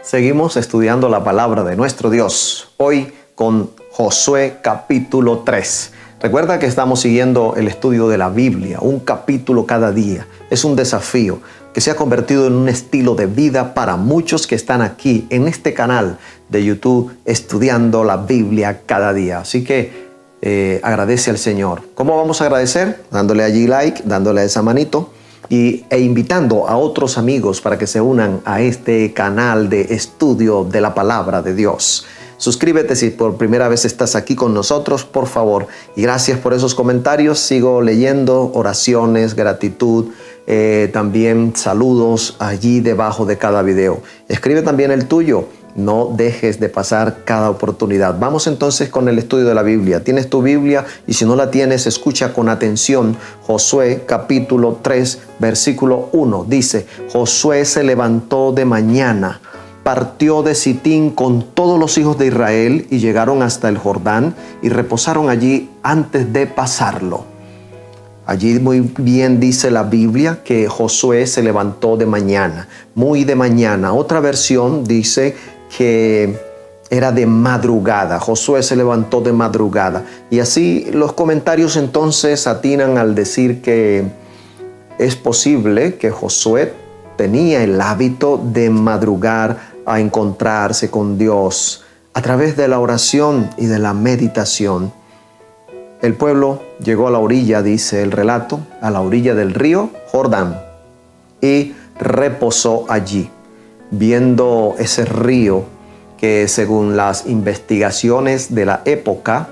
Seguimos estudiando la palabra de nuestro Dios, hoy con Josué capítulo 3. Recuerda que estamos siguiendo el estudio de la Biblia, un capítulo cada día. Es un desafío que se ha convertido en un estilo de vida para muchos que están aquí en este canal de YouTube estudiando la Biblia cada día. Así que agradece al Señor. ¿Cómo vamos a agradecer? Dándole allí like, dándole a esa manito e invitando a otros amigos para que se unan a este canal de estudio de la palabra de Dios. Suscríbete si por primera vez estás aquí con nosotros, por favor. Y gracias por esos comentarios. Sigo leyendo oraciones, gratitud, también saludos allí debajo de cada video. Escribe también el tuyo. No dejes de pasar cada oportunidad. Vamos entonces con el estudio de la Biblia. ¿Tienes tu Biblia? Y si no la tienes, escucha con atención. Josué capítulo 3, versículo 1. Dice, Josué se levantó de mañana, partió de Sitín con todos los hijos de Israel y llegaron hasta el Jordán y reposaron allí antes de pasarlo. Allí muy bien dice la Biblia que Josué se levantó de mañana, muy de mañana. Otra versión dice que era de madrugada. Josué se levantó de madrugada. Y así los comentarios entonces atinan al decir que es posible que Josué tenía el hábito de madrugar a encontrarse con Dios a través de la oración y de la meditación. El pueblo llegó a la orilla, dice el relato, a la orilla del río Jordán y reposó allí, viendo ese río que según las investigaciones de la época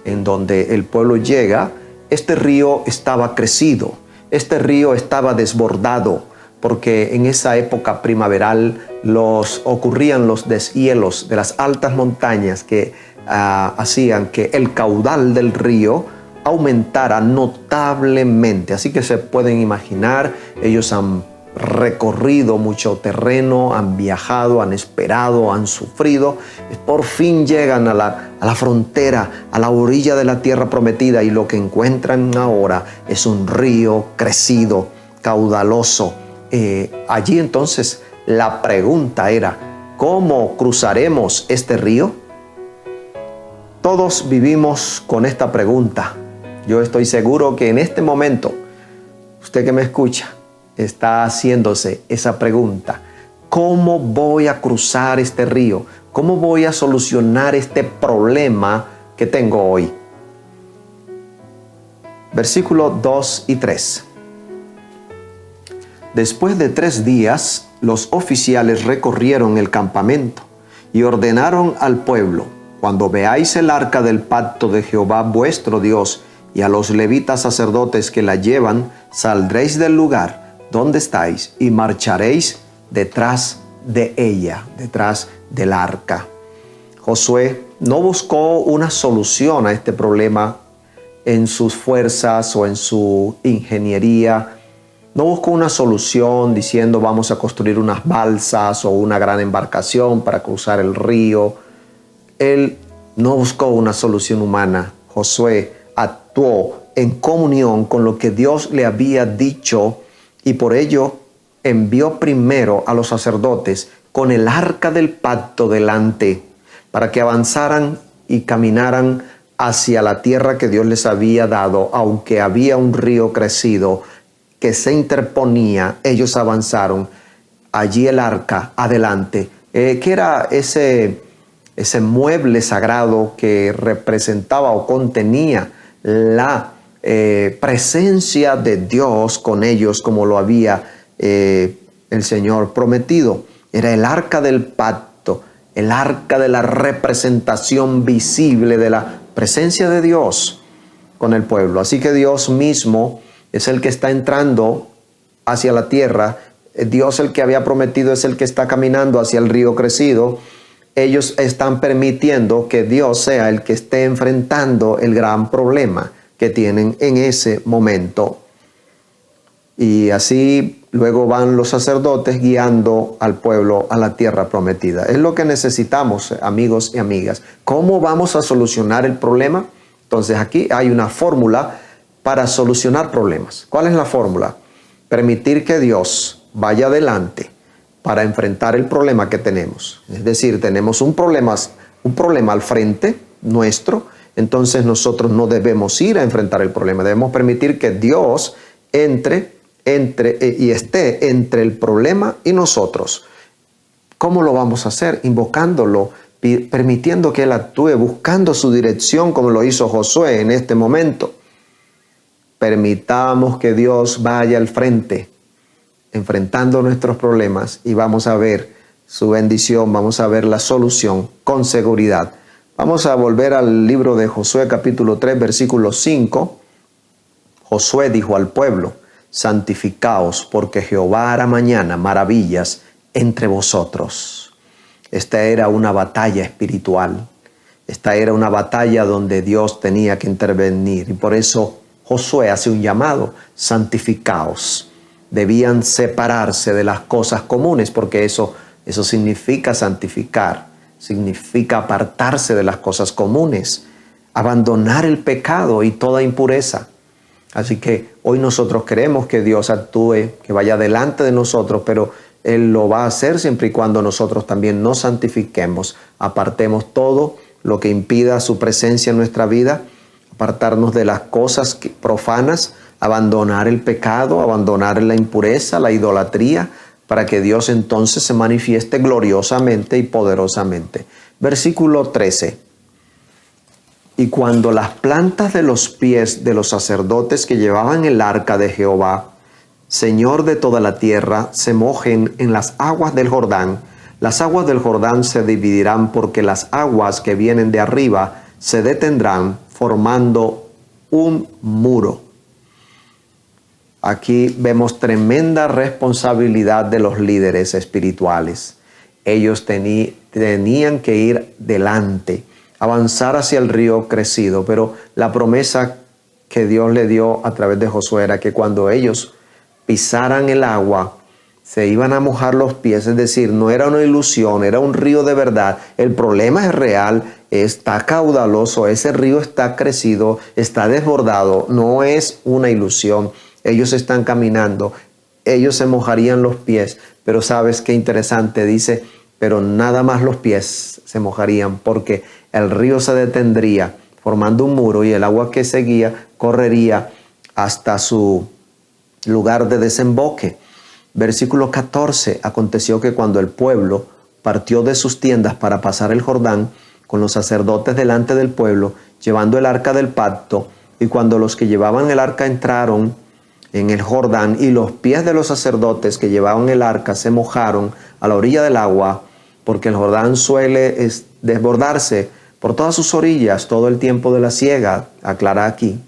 en donde el pueblo llega, este río estaba crecido, este río estaba desbordado, porque en esa época primaveral ocurrían los deshielos de las altas montañas que hacían que el caudal del río aumentara notablemente. Así que se pueden imaginar, ellos han recorrido mucho terreno, han viajado, han esperado, han sufrido. Por fin llegan a la frontera, a la orilla de la tierra prometida, y lo que encuentran ahora es un río crecido, caudaloso. Allí entonces la pregunta era, ¿cómo cruzaremos este río? Todos vivimos con esta pregunta. Yo estoy seguro que en este momento, usted que me escucha, está haciéndose esa pregunta. ¿Cómo voy a cruzar este río? ¿Cómo voy a solucionar este problema que tengo hoy? Versículos 2 y 3. Después de 3 días, los oficiales recorrieron el campamento y ordenaron al pueblo: cuando veáis el arca del pacto de Jehová vuestro Dios y a los levitas sacerdotes que la llevan, saldréis del lugar donde estáis y marcharéis detrás de ella, detrás del arca. Josué no buscó una solución a este problema en sus fuerzas o en su ingeniería. No buscó una solución diciendo vamos a construir unas balsas o una gran embarcación para cruzar el río. Él no buscó una solución humana. Josué actuó en comunión con lo que Dios le había dicho y por ello envió primero a los sacerdotes con el arca del pacto delante para que avanzaran y caminaran hacia la tierra que Dios les había dado. Aunque había un río crecido que se interponía, ellos avanzaron. Allí el arca adelante. ¿Qué era ese mueble sagrado que representaba o contenía la presencia de Dios con ellos, como lo había el Señor prometido? Era el arca del pacto, el arca de la representación visible de la presencia de Dios con el pueblo. Así que Dios mismo es el que está entrando hacia la tierra. Dios, el que había prometido, es el que está caminando hacia el río crecido. Ellos están permitiendo que Dios sea el que esté enfrentando el gran problema que tienen en ese momento. Y así luego van los sacerdotes guiando al pueblo a la tierra prometida. Es lo que necesitamos, amigos y amigas. ¿Cómo vamos a solucionar el problema? Entonces aquí hay una fórmula para solucionar problemas. ¿Cuál es la fórmula? Permitir que Dios vaya adelante para enfrentar el problema que tenemos. Es decir, tenemos un problema al frente nuestro, entonces nosotros no debemos ir a enfrentar el problema, debemos permitir que Dios entre y esté entre el problema y nosotros. ¿Cómo lo vamos a hacer? Invocándolo, permitiendo que Él actúe, buscando su dirección como lo hizo Josué en este momento. Permitamos que Dios vaya al frente, enfrentando nuestros problemas, y vamos a ver su bendición, vamos a ver la solución con seguridad. Vamos a volver al libro de Josué capítulo 3, versículo 5. Josué dijo al pueblo: santificaos, porque Jehová hará mañana maravillas entre vosotros. Esta era una batalla espiritual. Esta era una batalla donde Dios tenía que intervenir. Y por eso Josué hace un llamado: santificaos. Debían separarse de las cosas comunes, porque eso significa santificar. Significa apartarse de las cosas comunes, abandonar el pecado y toda impureza. Así que hoy nosotros queremos que Dios actúe, que vaya delante de nosotros, pero Él lo va a hacer siempre y cuando nosotros también nos santifiquemos, apartemos todo lo que impida su presencia en nuestra vida, apartarnos de las cosas profanas, abandonar el pecado, abandonar la impureza, la idolatría, para que Dios entonces se manifieste gloriosamente y poderosamente. Versículo 13. Y cuando las plantas de los pies de los sacerdotes que llevaban el arca de Jehová, Señor de toda la tierra, se mojen en las aguas del Jordán, las aguas del Jordán se dividirán, porque las aguas que vienen de arriba se detendrán, formando un muro. Aquí vemos tremenda responsabilidad de los líderes espirituales. Ellos tenían que ir delante, avanzar hacia el río crecido, pero la promesa que Dios le dio a través de Josué era que cuando ellos pisaran el agua, se iban a mojar los pies, es decir, no era una ilusión, era un río de verdad. El problema es real, está caudaloso, ese río está crecido, está desbordado, no es una ilusión. Ellos están caminando, ellos se mojarían los pies, pero ¿sabes qué interesante? Dice, pero nada más los pies se mojarían, porque el río se detendría formando un muro y el agua que seguía correría hasta su lugar de desemboque. Versículo 14, aconteció que cuando el pueblo partió de sus tiendas para pasar el Jordán, con los sacerdotes delante del pueblo, llevando el arca del pacto, y cuando los que llevaban el arca entraron en el Jordán, y los pies de los sacerdotes que llevaban el arca se mojaron a la orilla del agua, porque el Jordán suele desbordarse por todas sus orillas todo el tiempo de la siega, aclara aquí.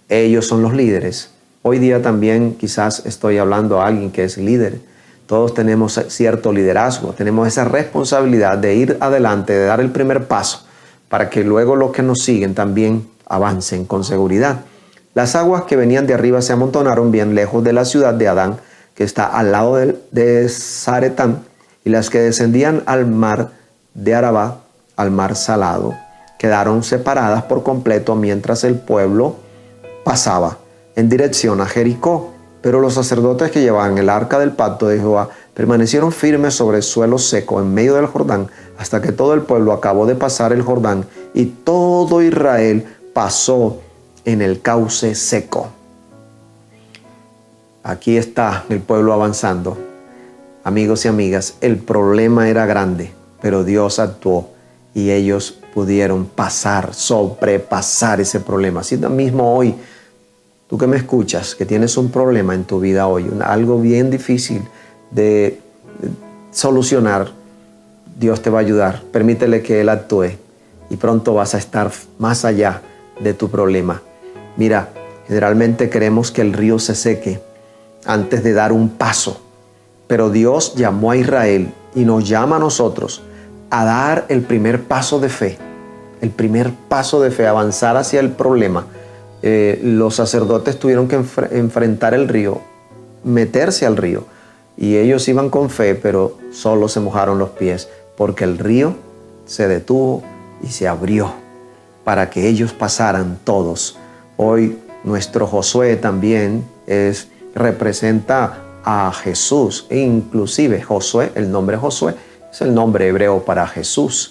Ellos son los líderes. Hoy día también quizás estoy hablando a alguien que es líder. Todos tenemos cierto liderazgo, tenemos esa responsabilidad de ir adelante, de dar el primer paso, para que luego los que nos siguen también avancen con seguridad. Las aguas que venían de arriba se amontonaron bien lejos de la ciudad de Adán, que está al lado de Zaretán, y las que descendían al mar de Arabá, al mar salado, quedaron separadas por completo mientras el pueblo pasaba en dirección a Jericó. Pero los sacerdotes que llevaban el arca del pacto de Jehová permanecieron firmes sobre el suelo seco en medio del Jordán, hasta que todo el pueblo acabó de pasar el Jordán, y todo Israel pasó en el cauce seco. Aquí está el pueblo avanzando. Amigos y amigas, el problema era grande, pero Dios actuó y ellos pudieron sobrepasar ese problema. Así mismo hoy, tú que me escuchas, que tienes un problema en tu vida hoy, algo bien difícil de solucionar, Dios te va a ayudar. Permítele que Él actúe y pronto vas a estar más allá de tu problema. Mira, generalmente queremos que el río se seque antes de dar un paso, pero Dios llamó a Israel y nos llama a nosotros a dar el primer paso de fe, avanzar hacia el problema. Los sacerdotes tuvieron que enfrentar el río, meterse al río, y ellos iban con fe, pero solo se mojaron los pies, porque el río se detuvo y se abrió para que ellos pasaran todos. Hoy nuestro Josué también representa a Jesús. E inclusive Josué, el nombre Josué, es el nombre hebreo para Jesús.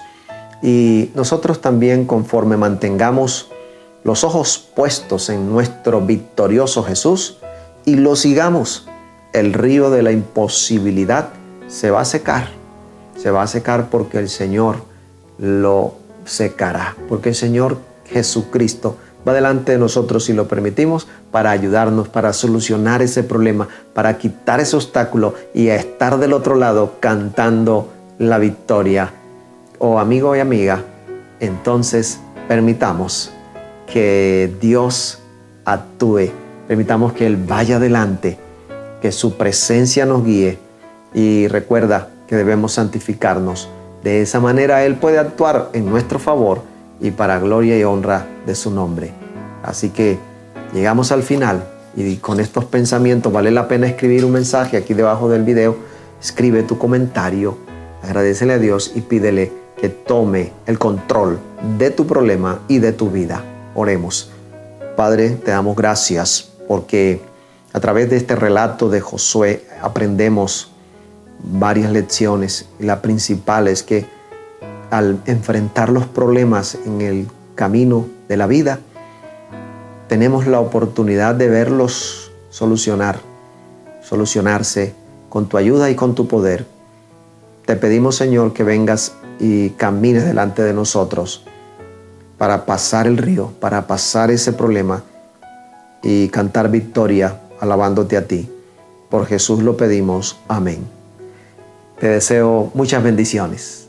Y nosotros también, conforme mantengamos los ojos puestos en nuestro victorioso Jesús y lo sigamos, el río de la imposibilidad se va a secar. Se va a secar porque el Señor lo secará. Porque el Señor Jesucristo va delante de nosotros, si lo permitimos, para ayudarnos, para solucionar ese problema, para quitar ese obstáculo y a estar del otro lado cantando la victoria. Oh amigo y amiga, entonces permitamos que Dios actúe, permitamos que Él vaya adelante, que su presencia nos guíe, y recuerda que debemos santificarnos. De esa manera Él puede actuar en nuestro favor y para gloria y honra de su nombre. Así que llegamos al final, y con estos pensamientos vale la pena escribir un mensaje aquí debajo del video. Escribe tu comentario, agradécele a Dios y pídele que tome el control de tu problema y de tu vida. Oremos. Padre, te damos gracias porque a través de este relato de Josué aprendemos varias lecciones, y la principal es que al enfrentar los problemas en el camino de la vida, tenemos la oportunidad de verlos solucionarse con tu ayuda y con tu poder. Te pedimos, Señor, que vengas y camines delante de nosotros para pasar el río, para pasar ese problema y cantar victoria alabándote a ti. Por Jesús lo pedimos. Amén. Te deseo muchas bendiciones.